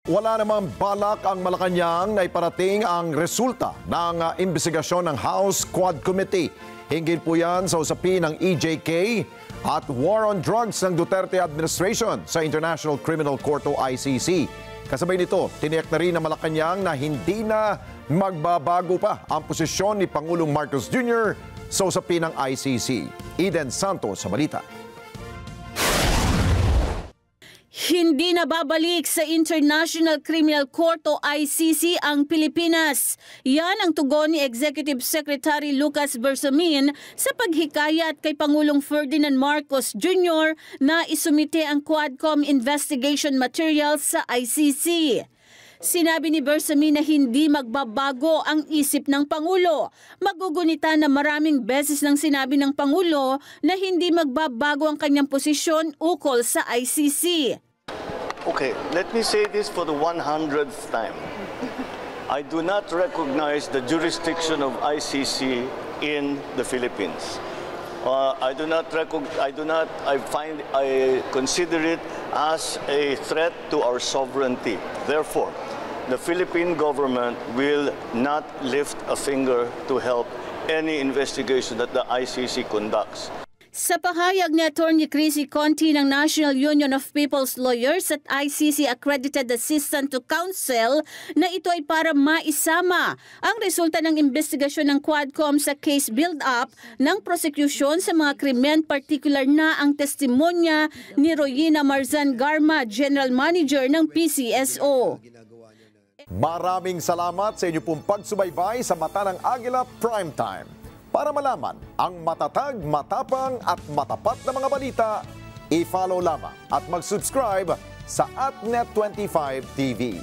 Wala namang balak ang Malacanang na iparating ang resulta ng imbestigasyon ng House Quad Committee. Hinggil po yan sa usapin ng EJK at War on Drugs ng Duterte Administration sa International Criminal Court o ICC. Kasabay nito, tiniyak na rin ng Malacanang na hindi na magbabago pa ang posisyon ni Pangulong Marcos Jr. sa usapin ng ICC. Eden Santos sa balita. Hindi na babalik sa International Criminal Court o ICC ang Pilipinas. Yan ang tugon ni Executive Secretary Lucas Bersamin sa paghikayat kay Pangulong Ferdinand Marcos Jr. na isumite ang Quadcom investigation materials sa ICC. Sinabi ni Bersamin na hindi magbabago ang isip ng Pangulo. Magugunita na maraming beses nang sinabi ng Pangulo na hindi magbabago ang kanyang posisyon ukol sa ICC. Okay, let me say this for the 100th time. I do not recognize the jurisdiction of ICC in the Philippines. I consider it as a threat to our sovereignty. Therefore, the Philippine government will not lift a finger to help any investigation that the ICC conducts. Sa pahayag ni Atty. Chrissy Conti ng National Union of People's Lawyers at ICC Accredited Assistant to Counsel na ito ay para maisama ang resulta ng investigasyon ng Quadcom sa case build-up ng prosecution sa mga krimen, particular na ang testimonya ni Royina Marzan Garma, General Manager ng PCSO. Maraming salamat sa inyo pong pagsubaybay sa Mata ng Agila Primetime. Para malaman ang matatag, matapang at matapat na mga balita, i-follow lamang at mag-subscribe sa AtNet25 TV.